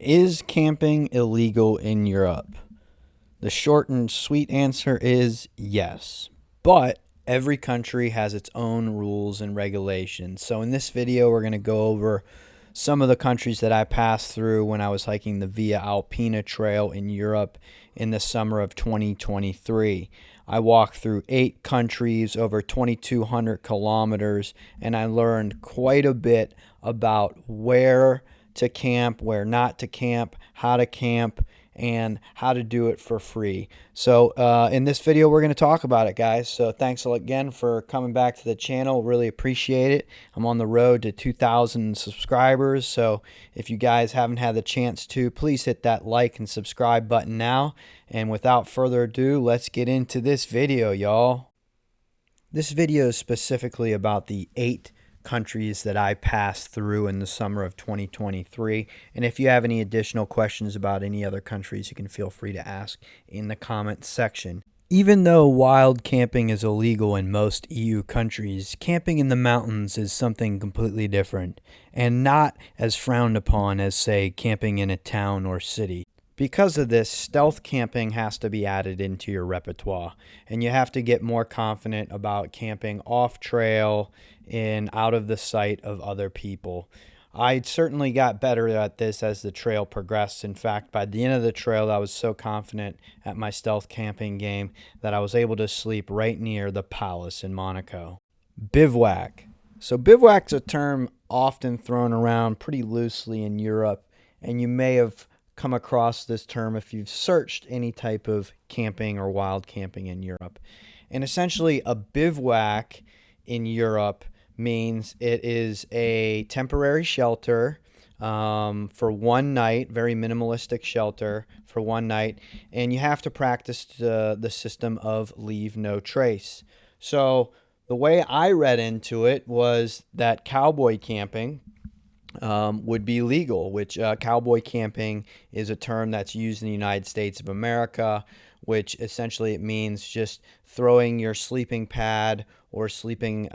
Is camping illegal in Europe? The short and sweet answer is yes. But every country has its own rules and regulations. So in this video, we're going to go over some of the countries that I passed through when I was hiking the Via Alpina trail in Europe in the summer of 2023. I walked through 8 countries, over 2,200 kilometers, and I learned quite a bit about where to camp, where not to camp, how to camp, and how to do it for free. So in this video, we're going to talk about it, guys. So thanks again for coming back to the channel. Really appreciate it. I'm on the road to 2,000 subscribers. So if you guys haven't had the chance to, please hit that like and subscribe button now. And without further ado, let's get into this video, y'all. This video is specifically about the 8 countries that I passed through in the summer of 2023. And if you have any additional questions about any other countries, you can feel free to ask in the comments section. Even though wild camping is illegal in most EU countries, camping in the mountains is something completely different and not as frowned upon as, say, camping in a town or city. Because of this, stealth camping has to be added into your repertoire, and you have to get more confident about camping off trail and out of the sight of other people. I certainly got better at this as the trail progressed. In fact, by the end of the trail, I was so confident at my stealth camping game that I was able to sleep right near the palace in Monaco. Bivouac. So bivouac's a term often thrown around pretty loosely in Europe, and you may have come across this term if you've searched any type of camping or wild camping in Europe. And essentially, a bivouac in Europe means it is a temporary shelter for one night, very minimalistic shelter for one night, and you have to practice the system of leave no trace. So the way I read into it was that cowboy camping would be legal, which cowboy camping is a term that's used in the United States of America, which essentially it means just throwing your sleeping pad or sleeping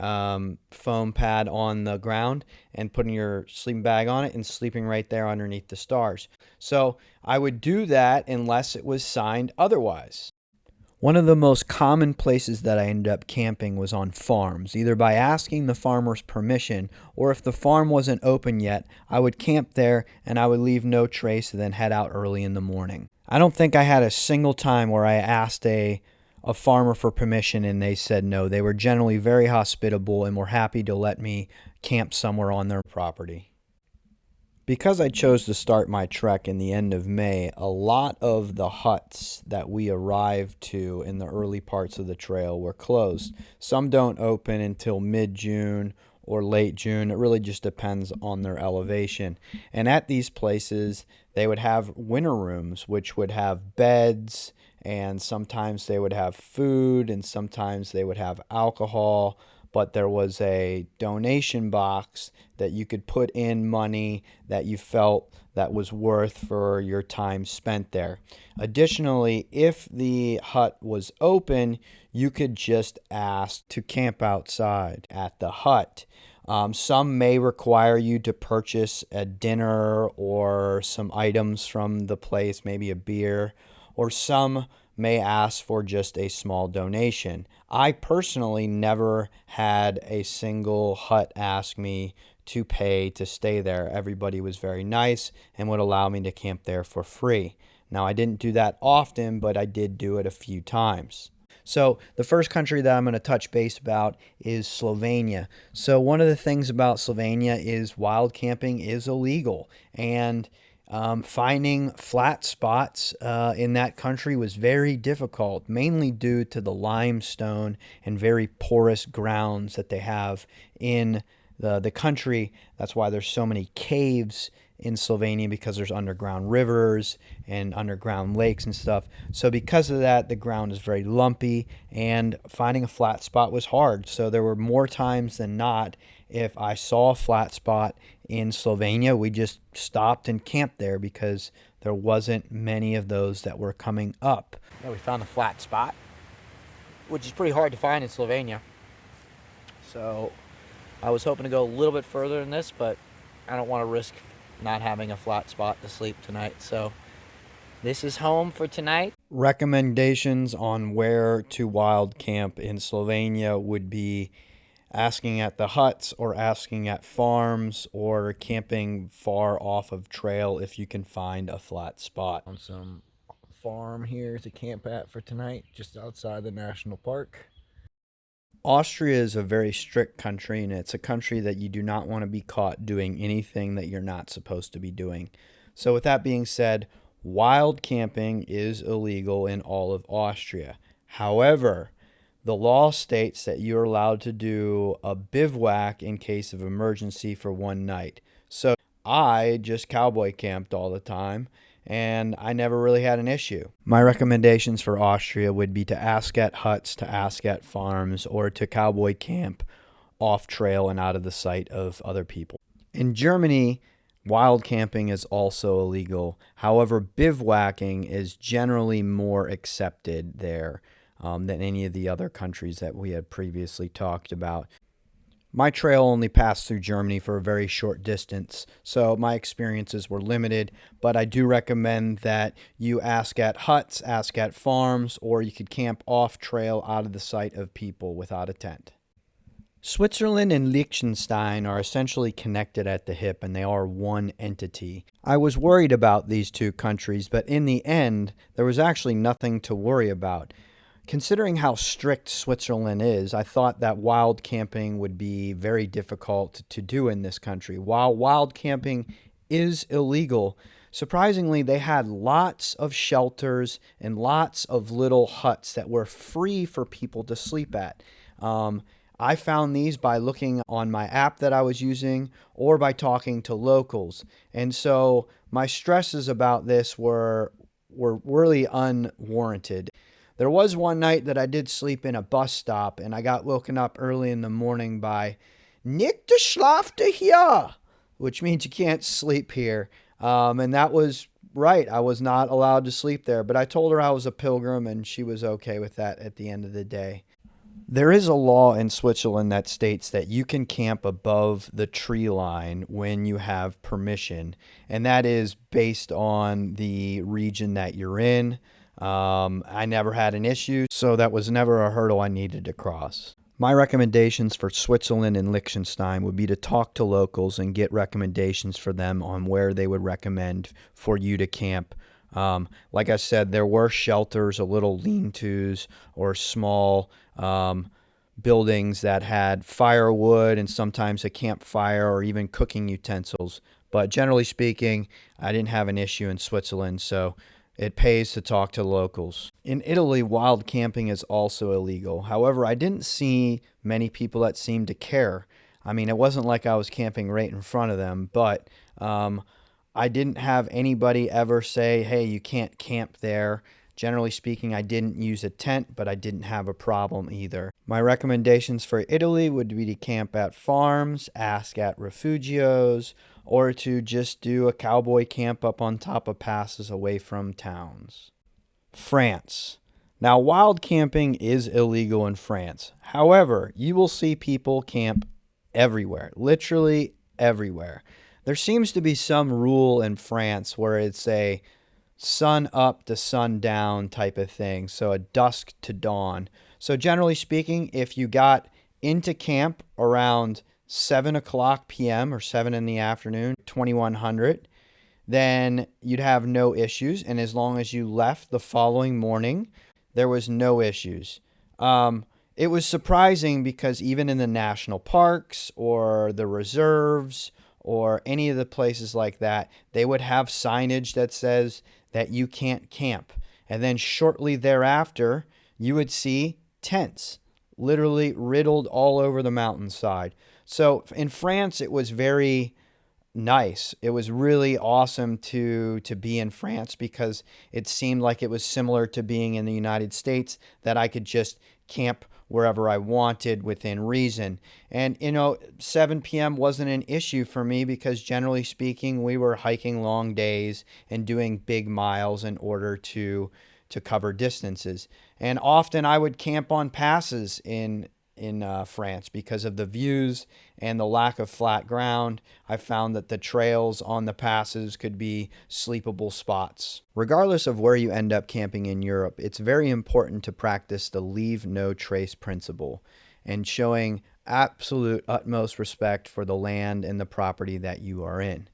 foam pad on the ground and putting your sleeping bag on it and sleeping right there underneath the stars. So I would do that unless it was signed otherwise. One of the most common places that I ended up camping was on farms, either by asking the farmer's permission, or if the farm wasn't open yet, I would camp there and I would leave no trace and then head out early in the morning. I don't think I had a single time where I asked a farmer for permission and they said no. They were generally very hospitable and were happy to let me camp somewhere on their property. Because I chose to start my trek in the end of May, a lot of the huts that we arrived to in the early parts of the trail were closed. Some don't open until mid-June or late June. It really just depends on their elevation. And at these places, they would have winter rooms, which would have beds, and sometimes they would have food, and sometimes they would have alcohol. But there was a donation box that you could put in money that you felt that was worth for your time spent there. Additionally, if the hut was open, you could just ask to camp outside at the hut. Some may require you to purchase a dinner or some items from the place, maybe a beer, or some may ask for just a small donation. I personally never had a single hut ask me to pay to stay there. Everybody was very nice and would allow me to camp there for free. Now, I didn't do that often, but I did do it a few times. So the first country that I'm going to touch base about is Slovenia. So one of the things about Slovenia is wild camping is illegal, and finding flat spots in that country was very difficult, mainly due to the limestone and very porous grounds that they have in the country. That's why there's so many caves in Slovenia, because there's underground rivers and underground lakes and stuff. So because of that, the ground is very lumpy, and finding a flat spot was hard. So there were more times than not, if I saw a flat spot in Slovenia, we just stopped and camped there because there wasn't many of those that were coming up. Yeah, we found a flat spot, which is pretty hard to find in Slovenia. So I was hoping to go a little bit further than this, but I don't want to risk not having a flat spot to sleep tonight. So this is home for tonight. Recommendations on where to wild camp in Slovenia would be asking at the huts or asking at farms or camping far off of trail if you can find a flat spot. On some farm here to camp at for tonight, just outside the national park. Austria is a very strict country, and it's a country that you do not want to be caught doing anything that you're not supposed to be doing. So with that being said, wild camping is illegal in all of Austria. However, the law states that you're allowed to do a bivouac in case of emergency for one night. So I just cowboy camped all the time, and I never really had an issue. My recommendations for Austria would be to ask at huts, to ask at farms, or to cowboy camp off trail and out of the sight of other people. In Germany, wild camping is also illegal. However, bivouacking is generally more accepted there than any of the other countries that we had previously talked about. My trail only passed through Germany for a very short distance, so my experiences were limited, but I do recommend that you ask at huts, ask at farms, or you could camp off trail out of the sight of people without a tent. Switzerland and Liechtenstein are essentially connected at the hip, and they are one entity. I was worried about these two countries, but in the end, there was actually nothing to worry about. Considering how strict Switzerland is, I thought that wild camping would be very difficult to do in this country. While wild camping is illegal, surprisingly, they had lots of shelters and lots of little huts that were free for people to sleep at. I found these by looking on my app that I was using or by talking to locals. And so my stresses about this were really unwarranted. There was one night that I did sleep in a bus stop, and I got woken up early in the morning by "Nicht schlafen hier," which means you can't sleep here. And that was right. I was not allowed to sleep there, but I told her I was a pilgrim, and she was okay with that at the end of the day. There is a law in Switzerland that states that you can camp above the tree line when you have permission, and that is based on the region that you're in. I never had an issue, so that was never a hurdle I needed to cross. My recommendations for Switzerland and Liechtenstein would be to talk to locals and get recommendations for them on where they would recommend for you to camp. Like I said, there were shelters, a little lean-tos, or small buildings that had firewood and sometimes a campfire or even cooking utensils. But generally speaking, I didn't have an issue in Switzerland, so it pays to talk to locals. In Italy, wild camping is also illegal. However, I didn't see many people that seemed to care. I mean, it wasn't like I was camping right in front of them, but I didn't have anybody ever say, hey, you can't camp there. Generally speaking, I didn't use a tent, but I didn't have a problem either. My recommendations for Italy would be to camp at farms, ask at refugios, or to just do a cowboy camp up on top of passes away from towns. France. Now, wild camping is illegal in France. However, you will see people camp everywhere, literally everywhere. There seems to be some rule in France where it's a sun up to sundown type of thing, so a dusk to dawn. So generally speaking, if you got into camp around 7 o'clock p.m. or 7 in the afternoon, 2100, then you'd have no issues. And as long as you left the following morning, there was no issues. It was surprising because even in the national parks or the reserves or any of the places like that, they would have signage that says that you can't camp. And then shortly thereafter, you would see tents literally riddled all over the mountainside. So in France, it was very nice. It was really awesome to be in France because it seemed like it was similar to being in the United States, that I could just camp wherever I wanted within reason. And, 7 p.m. wasn't an issue for me because generally speaking, we were hiking long days and doing big miles in order to cover distances. And often I would camp on passes in in France because of the views and the lack of flat ground. I found that the trails on the passes could be sleepable spots. Regardless of where you end up camping in Europe, it's very important to practice the leave no trace principle and showing absolute utmost respect for the land and the property that you are in.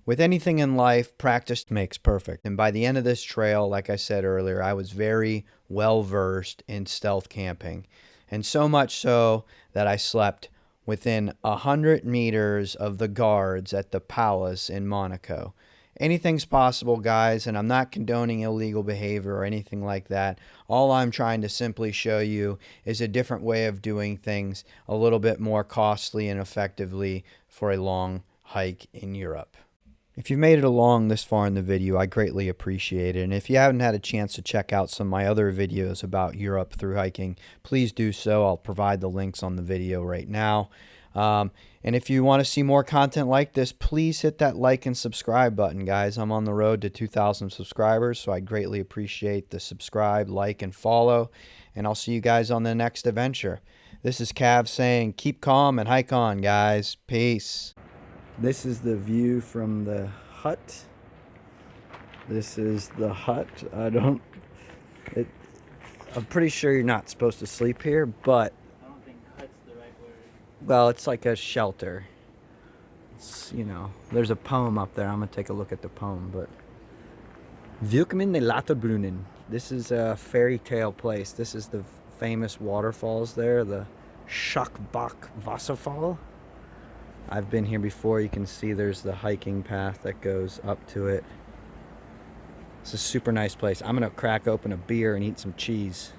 With anything in life, practice makes perfect. And by the end of this trail, like I said earlier, I was very well versed in stealth camping. And so much so that I slept within 100 meters of the guards at the palace in Monaco. Anything's possible, guys, and I'm not condoning illegal behavior or anything like that. All I'm trying to simply show you is a different way of doing things, a little bit more costly and effectively for a long hike in Europe. If you've made it along this far in the video, I greatly appreciate it. And if you haven't had a chance to check out some of my other videos about Europe through hiking, please do so. I'll provide the links on the video right now. And if you want to see more content like this, please hit that like and subscribe button, guys. I'm on the road to 2,000 subscribers, so I greatly appreciate the subscribe, like, and follow. And I'll see you guys on the next adventure. This is Cav saying, keep calm and hike on, guys. Peace. This is the view from the hut. This is the hut. I'm pretty sure you're not supposed to sleep here, but I don't think hut's the right word. well, it's like a shelter. It's, you know, there's a poem up there. I'm gonna take a look at the poem, but Willkommen in Laterbrunnen. This is a fairy tale place. This is the famous waterfalls there, the Schakbach Wasserfall. I've been here before. You can see there's the hiking path that goes up to it. It's a super nice place. I'm gonna crack open a beer and eat some cheese.